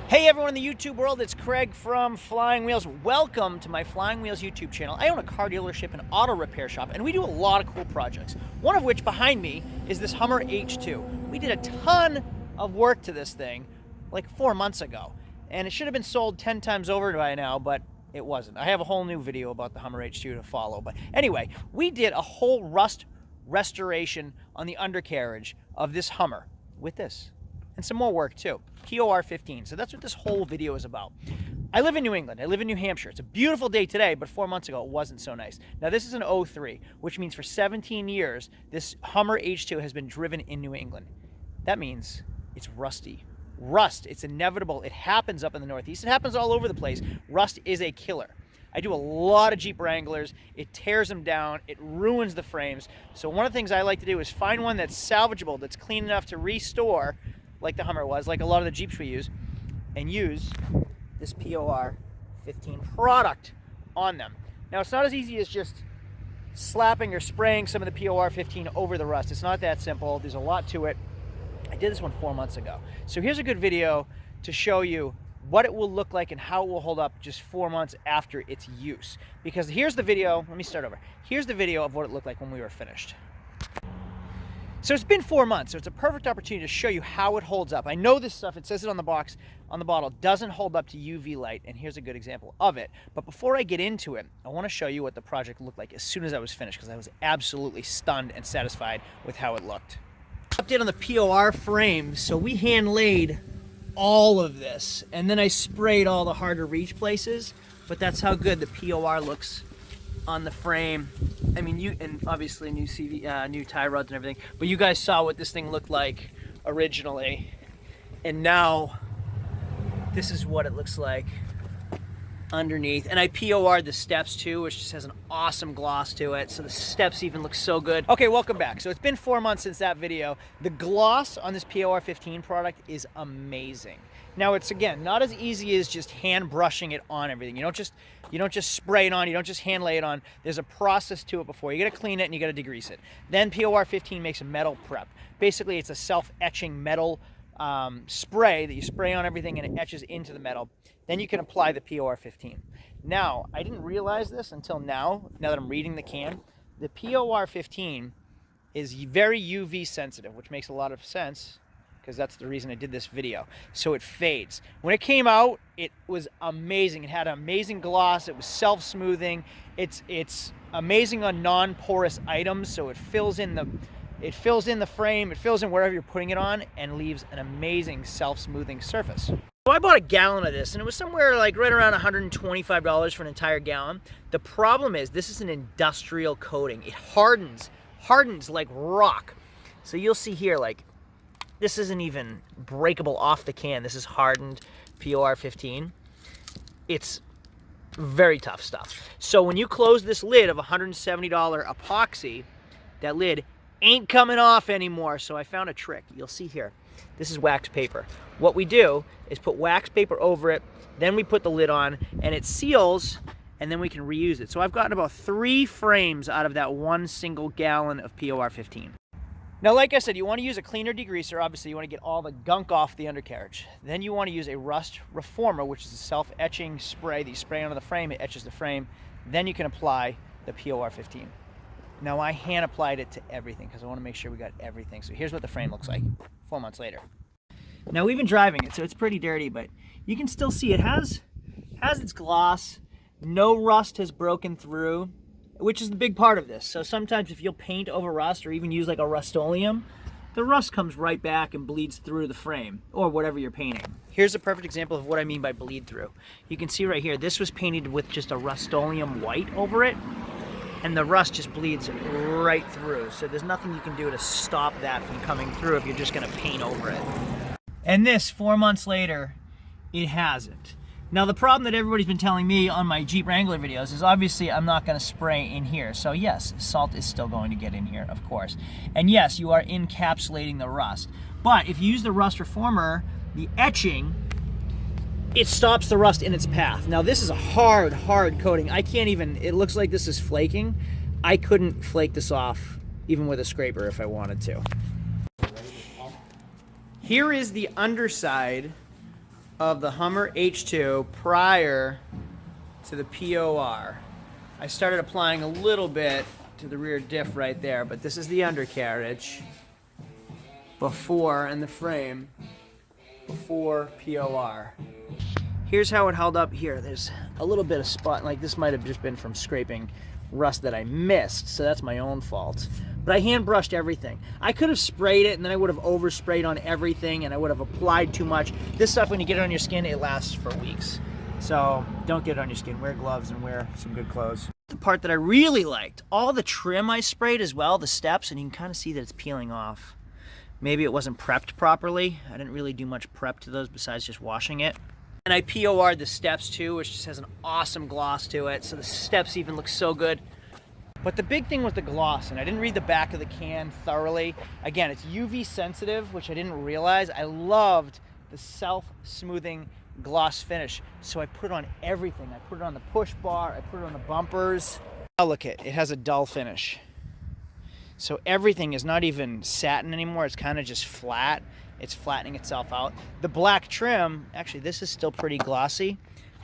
Hey everyone in the YouTube world, it's Craig from Flying Wheels. Welcome to my Flying Wheels YouTube channel. I own a car dealership and auto repair shop, and we do a lot of cool projects. One of which behind me is this Hummer H2. We did a ton of work to this thing like 4 months ago, and it should have been sold 10 times over by now, but it wasn't. I have a whole new video about the Hummer H2 to follow, but anyway, we did a whole rust restoration on the undercarriage of this Hummer with this. And some more work too. POR15. So that's what this whole video is about. I live in New England. I live in New Hampshire. It's a beautiful day today, but 4 months ago it wasn't so nice. Now this is an 03, which means for 17 years, this Hummer H2 has been driven in New England. That means it's rusty. Rust, it's inevitable. It happens up in the Northeast. It happens all over the place. Rust is a killer. I do a lot of Jeep Wranglers. It tears them down. It ruins the frames. So one of the things I like to do is find one that's salvageable, that's clean enough to restore, like the Hummer was, like a lot of the Jeeps we use, and use this POR15 product on them. Now, it's not as easy as just slapping or spraying some of the POR15 over the rust. It's not that simple. There's a lot to it. I did this one 4 months ago. So here's a good video to show you what it will look like and how it will hold up just 4 months after its use. Because here's the video, let me start over. Here's the video of what it looked like when we were finished. So it's been 4 months, so it's a perfect opportunity to show you how it holds up. I know this stuff, it says it on the box, on the bottle, doesn't hold up to UV light, and here's a good example of it. But before I get into it, I want to show you what the project looked like as soon as I was finished, because I was absolutely stunned and satisfied with how it looked. Update on the POR frame, so we hand laid all of this, and then I sprayed all the hard to reach places, but that's how good the POR looks on the frame. I mean, and obviously new new tie rods and everything, but you guys saw what this thing looked like originally, and now this is what it looks like underneath. And I POR'd the steps too, which just has an awesome gloss to it, so the steps even look so good. Okay, welcome back. So it's been 4 months since that video. The gloss on this POR15 product is amazing. Now it's, again, not as easy as just hand brushing it on everything. You don't just spray it on, you don't just hand lay it on. There's a process to it before. You gotta clean it and you gotta degrease it. Then POR15 makes a metal prep. Basically, it's a self-etching metal spray that you spray on everything and it etches into the metal. Then you can apply the POR15. Now, I didn't realize this until now that I'm reading the can. The POR15 is very UV sensitive, which makes a lot of sense, because that's the reason I did this video. So it fades. When it came out, it was amazing. It had an amazing gloss. It was self-smoothing. It's amazing on non-porous items, so it fills in the frame, it fills in wherever you're putting it on, and leaves an amazing self-smoothing surface. So I bought a gallon of this, and it was somewhere like right around $125 for an entire gallon. The problem is this is an industrial coating. It hardens like rock. So you'll see here, like, this isn't even breakable off the can. This is hardened POR15. It's very tough stuff. So when you close this lid of $170 epoxy, that lid ain't coming off anymore. So I found a trick. You'll see here. This is wax paper. What we do is put wax paper over it, then we put the lid on, and it seals, and then we can reuse it. So I've gotten about 3 frames out of that 1 single gallon of POR15. Now, like I said, you want to use a cleaner degreaser. Obviously, you want to get all the gunk off the undercarriage. Then you want to use a rust reformer, which is a self-etching spray that you spray onto the frame. It etches the frame. Then you can apply the POR15. Now, I hand applied it to everything because I want to make sure we got everything. So here's what the frame looks like 4 months later. Now, we've been driving it, so it's pretty dirty, but you can still see it has its gloss. No rust has broken through, which is the big part of this. So sometimes if you'll paint over rust or even use like a Rust-Oleum, the rust comes right back and bleeds through the frame or whatever you're painting. Here's a perfect example of what I mean by bleed through. You can see right here, this was painted with just a Rust-Oleum white over it, and the rust just bleeds right through. So there's nothing you can do to stop that from coming through if you're just gonna paint over it. And this, 4 months later, it hasn't. Now, the problem that everybody's been telling me on my Jeep Wrangler videos is obviously I'm not going to spray in here. So yes, salt is still going to get in here, of course. And yes, you are encapsulating the rust. But if you use the rust reformer, the etching, it stops the rust in its path. Now, this is a hard coating. I can't even, it looks like this is flaking. I couldn't flake this off even with a scraper if I wanted to. Here is the underside of the Hummer H2 prior to the POR. I started applying a little bit to the rear diff right there, but this is the undercarriage before, and the frame before POR. Here's how it held up here. There's a little bit of spot, like this might have just been from scraping rust that I missed, so that's my own fault. But I hand brushed everything. I could have sprayed it and then I would have oversprayed on everything and I would have applied too much. This stuff, when you get it on your skin, it lasts for weeks. So don't get it on your skin. Wear gloves and wear some good clothes. The part that I really liked, all the trim I sprayed as well, the steps, and you can kind of see that it's peeling off. Maybe it wasn't prepped properly. I didn't really do much prep to those besides just washing it. And I POR'd the steps too, which just has an awesome gloss to it. So the steps even look so good. But the big thing was the gloss, and I didn't read the back of the can thoroughly. Again, it's UV sensitive, which I didn't realize. I loved the self-smoothing gloss finish, so I put it on everything. I put it on the push bar, I put it on the bumpers. Now look it has a dull finish. So everything is not even satin anymore, it's kind of just flat. It's flattening itself out. The black trim, actually this is still pretty glossy,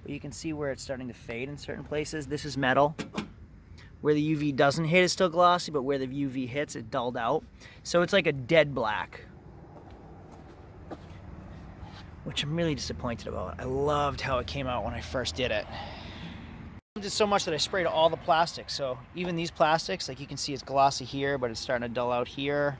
but you can see where it's starting to fade in certain places. This is metal. Where the UV doesn't hit, it's still glossy, but where the UV hits, it dulled out. So it's like a dead black, which I'm really disappointed about. I loved how it came out when I first did it. I loved it so much that I sprayed all the plastics. So even these plastics, like you can see it's glossy here, but it's starting to dull out here.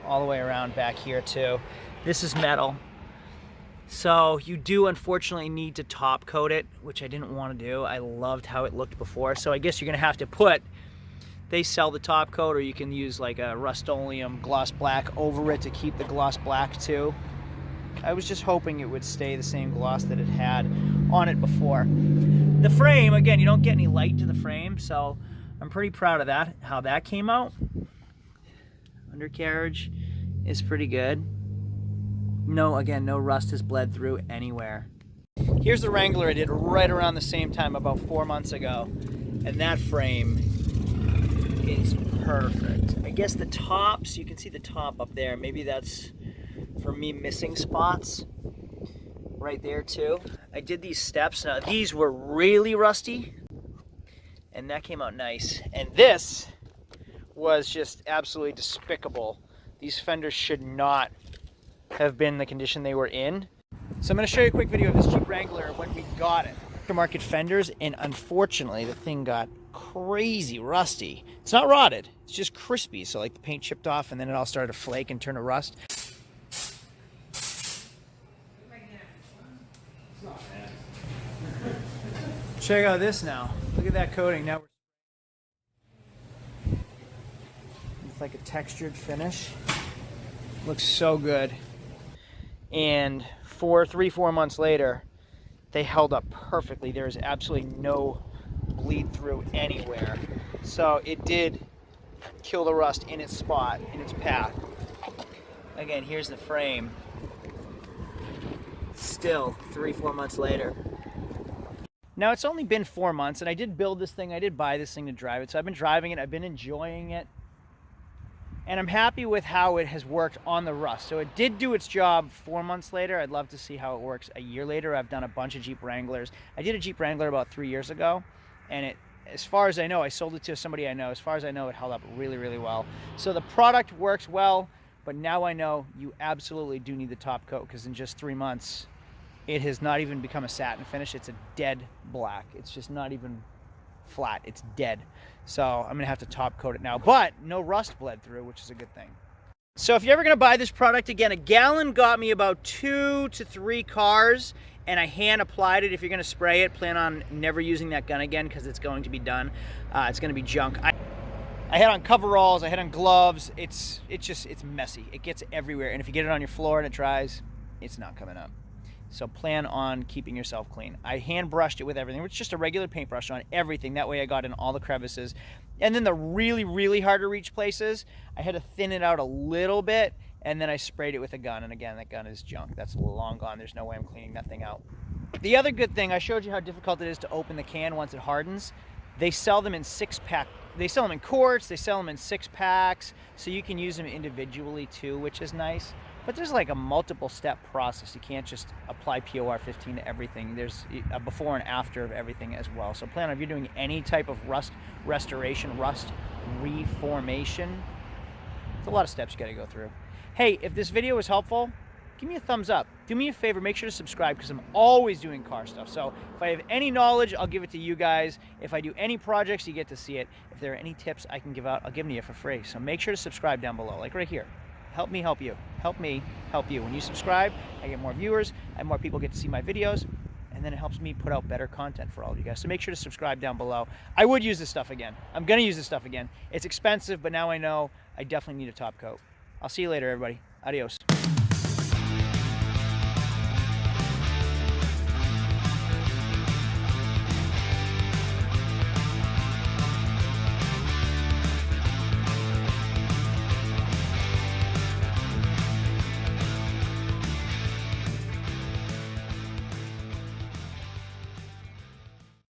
All the way around back here too. This is metal. So you do unfortunately need to top coat it, which I didn't want to do. I loved how it looked before. So I guess you're gonna have to put, they sell the top coat, or you can use like a Rust-Oleum gloss black over it to keep the gloss black too. I was just hoping it would stay the same gloss that it had on it before. The frame, again, you don't get any light to the frame, so I'm pretty proud of that, how that came out. Undercarriage is pretty good. No, again, no rust has bled through anywhere. Here's the Wrangler I did right around the same time, about 4 months ago. And that frame is perfect. I guess the tops, you can see the top up there. Maybe that's for me missing spots right there too. I did these steps. Now these were really rusty and that came out nice. And this was just absolutely despicable. These fenders should not have been the condition they were in. So I'm going to show you a quick video of this Jeep Wrangler when we got it. Aftermarket fenders, and unfortunately the thing got crazy rusty. It's not rotted, it's just crispy. So like the paint chipped off and then it all started to flake and turn to rust. Check out this now. Look at that coating. Now it's like a textured finish. Looks so good. And 3-4 months later, they held up perfectly. There is absolutely no bleed through anywhere. So it did kill the rust in its spot, in its path. Again, here's the frame. Still 3-4 months later. Now it's only been 4 months, and I did build this thing. I did buy this thing to drive it. So I've been driving it. I've been enjoying it. And I'm happy with how it has worked on the rust. So it did do its job 4 months later. I'd love to see how it works a year later. I've done a bunch of Jeep Wranglers. I did a Jeep Wrangler about 3 years ago, and it, as far as I know, I sold it to somebody I know. As far as I know, it held up really, really well. So the product works well, but now I know you absolutely do need the top coat, because in just 3 months, it has not even become a satin finish. It's a dead black. It's just not even flat. It's dead. So I'm gonna have to top coat it now, but no rust bled through, which is a good thing. So if you're ever gonna buy this product, again, a gallon got me about 2 to 3 cars, and I hand applied it. If you're gonna spray it, plan on never using that gun again, because it's going to be done. It's gonna be junk. I had on coveralls, I had on gloves. It's messy. It gets everywhere, and if you get it on your floor and it dries, it's not coming up. So plan on keeping yourself clean. I hand brushed it with everything. It's just a regular paintbrush on everything. That way I got in all the crevices. And then the really, really hard to reach places, I had to thin it out a little bit, and then I sprayed it with a gun. And again, that gun is junk. That's long gone. There's no way I'm cleaning that thing out. The other good thing, I showed you how difficult it is to open the can once it hardens. They sell them in 6-pack. They sell them in quarts, they sell them in 6-packs, so you can use them individually too, which is nice. But there's like a multiple step process. You can't just apply POR15 to everything. There's a before and after of everything as well. So plan on, if you're doing any type of rust restoration, rust reformation, it's a lot of steps you gotta go through. Hey, if this video was helpful, give me a thumbs up. Do me a favor, make sure to subscribe, because I'm always doing car stuff. So if I have any knowledge, I'll give it to you guys. If I do any projects, you get to see it. If there are any tips I can give out, I'll give them to you for free. So make sure to subscribe down below, like right here. Help me help you. Help me help you. When you subscribe, I get more viewers, and more people get to see my videos, and then it helps me put out better content for all of you guys. So make sure to subscribe down below. I would use this stuff again. I'm gonna use this stuff again. It's expensive, but now I know I definitely need a top coat. I'll see you later, everybody. Adios.